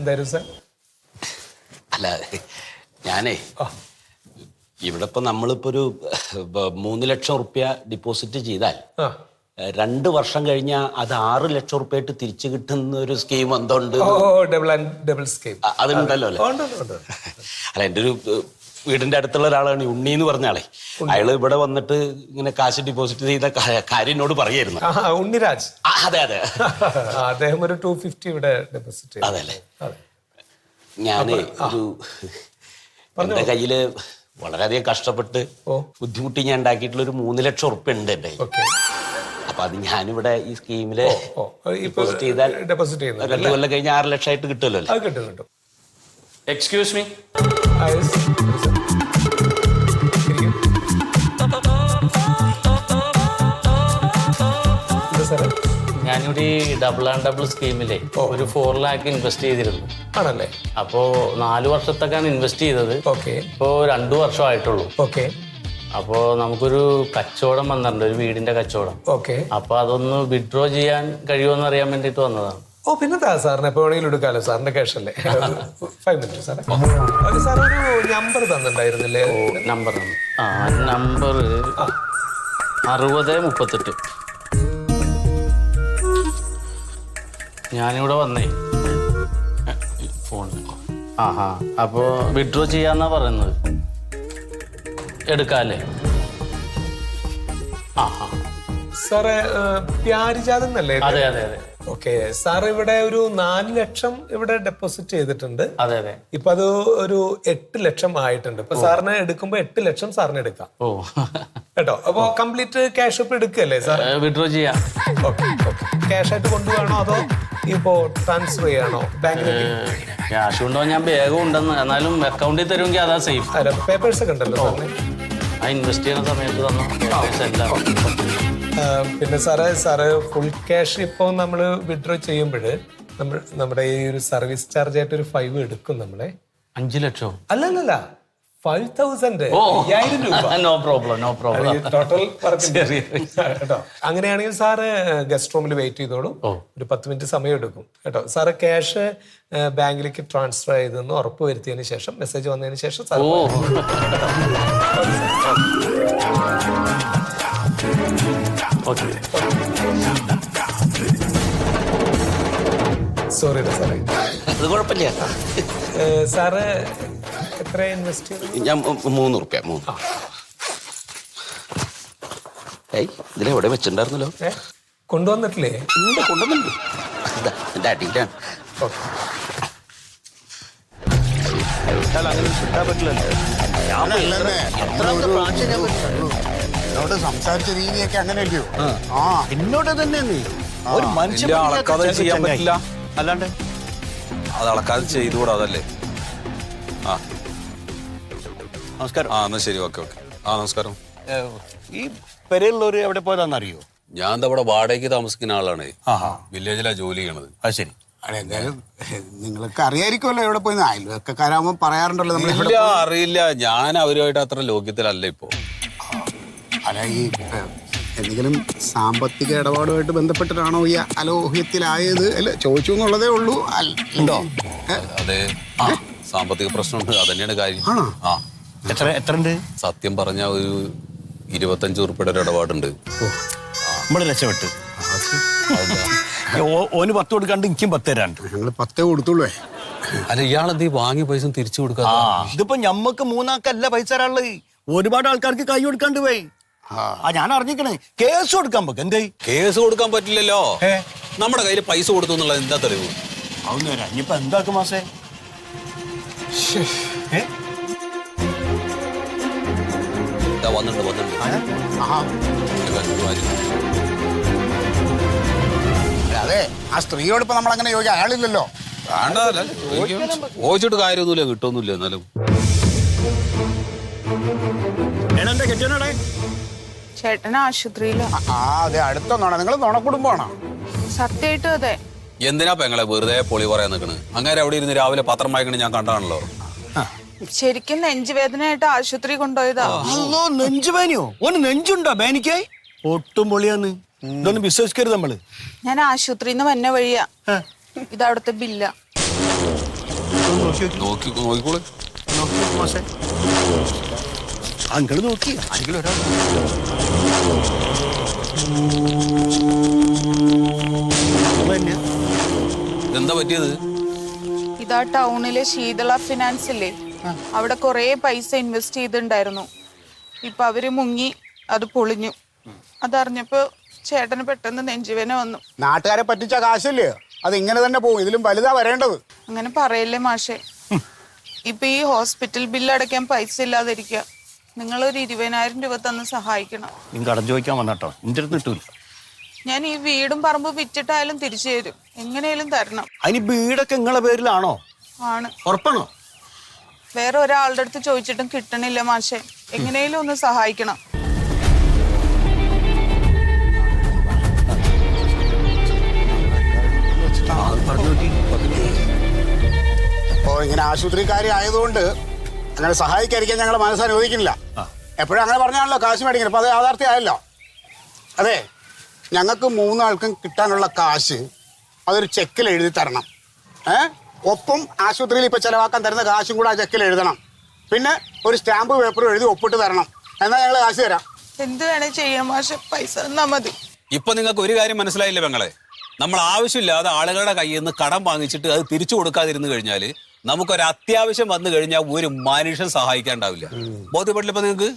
എന്തായിരുന്നു സാർ? അല്ല ഞാനേ ഇവിടെ ഇപ്പൊ നമ്മളിപ്പോ ഒരു 3 ലക്ഷം റുപ്യ ഡിപ്പോസിറ്റ് ചെയ്താൽ 2 വർഷം കഴിഞ്ഞാൽ അത് 6 ലക്ഷം റുപ്യായിട്ട് തിരിച്ചു കിട്ടുന്ന ഒരു സ്കീം എന്തുണ്ട്? ഡബിൾ സ്കീം അതുണ്ടല്ലോ അല്ലേ? അല്ല എൻ്റെ ഒരു വീടിന്റെ അടുത്തുള്ള ഒരാളാണ് ഉണ്ണി എന്ന് പറഞ്ഞ ആളെ. അയാള് ഇവിടെ വന്നിട്ട് ഇങ്ങനെ കാശ് ഡിപ്പോസിറ്റ് ചെയ്ത കാര്യം എന്നോട് പറയായിരുന്നു. ഉണ്ണിരാജ്? അതെ അതെ, അദ്ദേഹം ഒരു 250 ഇവിടെ ഡെപ്പോസിറ്റ്. അതെ അല്ലേ? ഞാൻ ഒരു എന്റെ കയ്യില് വളരെയധികം കഷ്ടപ്പെട്ട് ബുദ്ധിമുട്ടി ഞാൻ ഉണ്ടാക്കിയിട്ടുള്ള ഒരു 3 ലക്ഷം റുപ്യ ഉണ്ട് എന്റെ. അപ്പൊ അത് ഞാനിവിടെ ഈ സ്കീമില് ഡിപ്പോസിറ്റ് ചെയ്താൽ 2 കൊല്ലം കഴിഞ്ഞ 6 ലക്ഷമായിട്ട് കിട്ടുമല്ലോ? കിട്ടും. Excuse me. ഞാനിവിടെ ഈ ഡബിൾ സ്കീമിലെ ഒരു 4 ലാഖ് ഇൻവെസ്റ്റ് ചെയ്തിരുന്നു. ആണല്ലേ? അപ്പോ 4 വർഷത്തേക്കാണ് ഇൻവെസ്റ്റ് ചെയ്തത്. ഇപ്പോ 2 വർഷമായിട്ടുള്ളൂ. അപ്പോ നമുക്കൊരു കച്ചവടം വന്നിട്ടുണ്ട്, ഒരു വീടിന്റെ കച്ചവടം. അപ്പൊ അതൊന്ന് വിഡ്രോ ചെയ്യാൻ കഴിയുമെന്ന് അറിയാൻ വേണ്ടിട്ട് വന്നതാണ്. പിന്നെന്താ സാറിന് എപ്പോ വേണമെങ്കിലും എടുക്കാമല്ലോ, സാറിന്റെ ക്യാഷ് അല്ലേ? 5 മിനിറ്റ് സാറേ. സാർ ഒരു നമ്പർ തന്നിട്ടുണ്ടായിരുന്നില്ലേ? നമ്പർ 6038. ഞാനിവിടെ വന്നേ ഫോൺ. അപ്പോ വിഡ്രോ ചെയ്യാന്നാ പറയുന്നത്. എടുക്കാല്ലേ? സാറേ പ്യാരിജാതം എന്നല്ലേ? അതെ അതെ അതെ. ഓക്കെ സാർ ഇവിടെ ഒരു 4 ലക്ഷം ഇവിടെ ഡെപ്പോസിറ്റ് ചെയ്തിട്ടുണ്ട്. അതെ അതെ. ഇപ്പൊ അത് ഒരു 8 ലക്ഷം ആയിട്ടുണ്ട്. ഇപ്പൊ സാറിന് എടുക്കുമ്പോ 8 ലക്ഷം സാറിന് എടുക്കാം കേട്ടോ. അപ്പൊ കംപ്ലീറ്റ് ക്യാഷ് ഇപ്പൊ എടുക്കല്ലേ സാർ? വിഡ്രോ ചെയ്യാം. ക്യാഷ് ആയിട്ട് കൊണ്ടുപോകണോ അതോ ഇപ്പോ ട്രാൻസ്ഫർ ചെയ്യാണോ ബാങ്കിലേക്ക്? ക്യാഷ് കൊണ്ടുപോകാൻ ഞാൻ ബാഗും ഉണ്ടെന്ന്, എന്നാലും അക്കൗണ്ടിൽ തരുമെങ്കിൽ അതാ സേഫ്. പേപ്പേഴ്സ് ഒക്കെ ഉണ്ടല്ലോ സാറിന്? ഇൻവെസ്റ്റ് ചെയ്യുന്ന സമയത്ത് തന്ന പേപ്പേഴ്സ് എല്ലാം. പിന്നെ സാറ് ഫുൾ ക്യാഷ് ഇപ്പോൾ നമ്മൾ വിഡ്രോ ചെയ്യുമ്പോൾ നമ്മുടെ ഈ ഒരു സർവീസ് ചാർജ് ആയിട്ട് ഒരു 5 എടുക്കും നമ്മളെ. 5 ലക്ഷം? അല്ലല്ല 5,000 രൂപ. No problem. ടോട്ടൽ കേട്ടോ. അങ്ങനെയാണെങ്കിൽ സാറ് ഗസ്റ്റ് റൂമിൽ വെയിറ്റ് ചെയ്തോളൂ. ഒരു 10 മിനിറ്റ് സമയം എടുക്കും കേട്ടോ. സാറ് ക്യാഷ് ബാങ്കിലേക്ക് ട്രാൻസ്ഫർ ചെയ്തെന്ന് ഉറപ്പ് വരുത്തിയതിന് ശേഷം, മെസ്സേജ് വന്നതിന് ശേഷം സാർ. സോറി സാറേ. അത് കുഴപ്പമില്ല. സാറ് എത്ര ഇൻവെസ്റ്റ് ചെയ്തു? ഞാൻ 3 റുപ്യ. ഇതിലെവിടെ വെച്ചിട്ടുണ്ടായിരുന്നല്ലോ? കൊണ്ടുവന്നിട്ടില്ലേ? കൊണ്ടുവന്നുണ്ട്. എന്റെ അടിയിലാണ്. സംസാരിച്ച രീതിയൊക്കെ അങ്ങനെയല്ലയോ? എന്നോട് തന്നെ ഒരു മനുഷ്യൻ അളക്കാതെ ചെയ്യാൻ പറ്റില്ല. അല്ലാണ്ട് അത് അളക്കാതെ ചെയ്തുകൂടാ. അതല്ലേ? നമസ്കാരം. എന്നാ ശരി. ഓക്കെ. നമസ്കാരം. ഈ പെരയുള്ളവര് എവിടെ പോയതാണെന്നറിയോ? ഞാൻ ഇവിടെ വാടകയ്ക്ക് താമസിക്കുന്ന ആളാണ്. വില്ലേജിലാ ജോലി ചെയ്യണത്. അത് ശരി. എന്തായാലും നിങ്ങൾക്ക് അറിയായിരിക്കുമല്ലോ എവിടെ പോയി. അയൽവക്കക്കാരാകുമ്പോ പറയാറുണ്ടല്ലോ. അറിയില്ല, ഞാൻ അവരുമായിട്ട് അത്ര ലോക്യത്തിലല്ല ഇപ്പോ. അല്ല, ഈ എന്തെങ്കിലും സാമ്പത്തിക ഇടപാടുമായിട്ട് ബന്ധപ്പെട്ടിട്ടാണോ ഈ അലോഹ്യത്തിലായത്? അല്ല, ചോദിച്ചു എന്നുള്ളതേ ഉള്ളൂ. ഉണ്ടോ? അതെ, സാമ്പത്തിക പ്രശ്നമുണ്ട്. അതന്നെയാണ് കാര്യം. എത്ര ഉണ്ട്? സത്യം പറഞ്ഞ ഒരു 25 ഉറുപ്പിയുടെ ഒരു ഇടപാടുണ്ട്. നമ്മള് രക്ഷപ്പെട്ട്. ഓന് 10 കൊടുക്കാണ്ട് എനിക്കും 10 തരാണ്ട്. ഞങ്ങള് 10 കൊടുത്തുള്ളൂ. അല്ല, ഇയാളെന്തീ വാങ്ങിയ പൈസ തിരിച്ചു കൊടുക്കാ? ഇതിപ്പോ ഞമ്മക്ക് 3 ആൾക്കല്ല പൈസ തരാനുള്ളത്. ഒരുപാട് ആൾക്കാർക്ക് കൈ കൊടുക്കാണ്ട് പോയി. ഞാൻ അറിഞ്ഞിക്കണേ. കേസ് കൊടുക്കാൻ പറ്റും. എന്തേ? കേസ് കൊടുക്കാൻ പറ്റില്ലല്ലോ. നമ്മുടെ കയ്യിൽ പൈസ കൊടുത്തു എന്നുള്ളത് എന്താ തെളിവ്? അതൊന്നും വരാം. ഇനിയിപ്പോ എന്താക്കും മാസേ? വന്നിട്ടുണ്ട്. അതെ, ആ സ്ത്രീയോട് ഇപ്പൊ നമ്മളങ്ങനെ ചോദിക്കാൻ അയാളില്ലല്ലോ. ചോദിച്ചിട്ട് കാര്യമൊന്നുമില്ല, കിട്ടൊന്നുമില്ല. എന്നാലും ചേട്ടന് ആശുപത്രിയിലോ? അതെ, അടുത്തൊന്നാണോ? നിങ്ങൾ നുണക്കുടുംബമാണോ? സത്യമായിട്ടും അതെ. എന്തിനാ പെങ്ങളെ വെറുതെ പൊളി പറയാൻ നിൽക്കണ്? അങ്ങനെ അവിടെ ഇരുന്ന് രാവിലെ പത്രം വായിക്കണ ഞാൻ കണ്ടാണല്ലോ. ശരിക്കും നെഞ്ചുവേദനയായിട്ട് ആശുപത്രി കൊണ്ടുപോയതാ. നെഞ്ചുവേനയോ? ഓന് നെഞ്ചുണ്ടോ ബേനിക്കായി? ഒട്ടും പൊളിയാന്ന്. ഇതൊന്നും വിശ്വസിക്കരുത് നമ്മള്. ഞാൻ ആശുപത്രിന്ന് വന്ന വഴിയാ. ഇതവിടുത്തെ ബില്ല. നോക്കിക്കോളൂ. അങ്കിള് നോക്കി ആരെങ്കിലും ഒരാൾ എന്താ പറ്റിയത്? ഇതാ ടൗണിലെ ശീതള ഫിനാൻസ് ഇല്ലേ, അവിടെ കുറേ പൈസ ഇൻവെസ്റ്റ് ചെയ്തിട്ടുണ്ടായിരുന്നു. ഇപ്പൊ അവര് മുങ്ങി, അത് പൊളിഞ്ഞു. അതറിഞ്ഞപ്പോ ചേട്ടന് പെട്ടെന്ന് നെഞ്ചുവേന വന്നു. നാട്ടുകാരെ പറ്റിച്ച കാശല്ലേ, അത് ഇങ്ങനെ തന്നെ പോകും. ഇതിലും വലുതാ വരേണ്ടത്. അങ്ങനെ പറയല്ലേ മാഷെ. ഇപ്പൊ ഈ ഹോസ്പിറ്റൽ ബില്ല് അടയ്ക്കാൻ പൈസ ഇല്ലാതിരിക്കുക. നിങ്ങളൊരു 20,000 രൂപ തന്ന് സഹായിക്കണം. നീ കടം ചോദിക്കാൻ വന്നട്ടോ, എന്റെ അടുത്ത് കിട്ടൂല. ഞാൻ ഈ വീടും പറമ്പും വിറ്റിട്ടായാലും തിരിച്ചു തരും, എങ്ങനെയാലും തരണം. അതിന് വീടൊക്കെ നിങ്ങളെ പേരിലാണോ? ആണ്. ഉറപ്പാണോ? വേറെ ഒരാളുടെ അടുത്ത് ചോദിച്ചിട്ടും കിട്ടണില്ല മാഷെ. എങ്ങനെയാലും ഒന്ന് സഹായിക്കണം. അപ്പോ ഇങ്ങനെ ആശുപത്രിക്കാരി ആയതുകൊണ്ട് അങ്ങനെ സഹായിക്കാതിരിക്കാൻ ഞങ്ങൾ മനസ്സനുവദിക്കുന്നില്ല. എപ്പോഴും അങ്ങനെ പറഞ്ഞാണല്ലോ കാശ് മേടിക്കുന്നത്. അപ്പൊ അത് യാഥാർത്ഥ്യമായല്ലോ. അതെ, ഞങ്ങൾക്ക് 3 ആൾക്കും കിട്ടാനുള്ള കാശ് അതൊരു ചെക്കിൽ എഴുതി തരണം. ഒപ്പം ആശുപത്രിയിൽ ഇപ്പൊ ചെലവാക്കാൻ തരുന്ന കാശും കൂടെ ആ ചെക്കിൽ എഴുതണം. പിന്നെ ഒരു സ്റ്റാമ്പ് പേപ്പറും എഴുതി ഒപ്പിട്ട് തരണം. എന്നാൽ ഞങ്ങൾ കാശ് തരാം. എന്ത് വേണേ ചെയ്യാം മാഷെ, പൈസ തന്നാ മതി. ഇപ്പൊ നിങ്ങൾക്ക് ഒരു കാര്യം മനസ്സിലായില്ലേ പെങ്ങളെ? നമ്മൾ ആവശ്യമില്ലാതെ ആളുകളുടെ കയ്യിൽ നിന്ന് കടം വാങ്ങിച്ചിട്ട് അത് തിരിച്ചു കൊടുക്കാതിരുന്നു കഴിഞ്ഞാല് നമുക്കൊരു അത്യാവശ്യം വന്നു കഴിഞ്ഞാൽ ഒരു മനുഷ്യൻ സഹായിക്കാണ്ടാവില്ല. ബോധ്യപ്പെട്ടില്ല ഇപ്പൊ നിങ്ങൾക്ക്?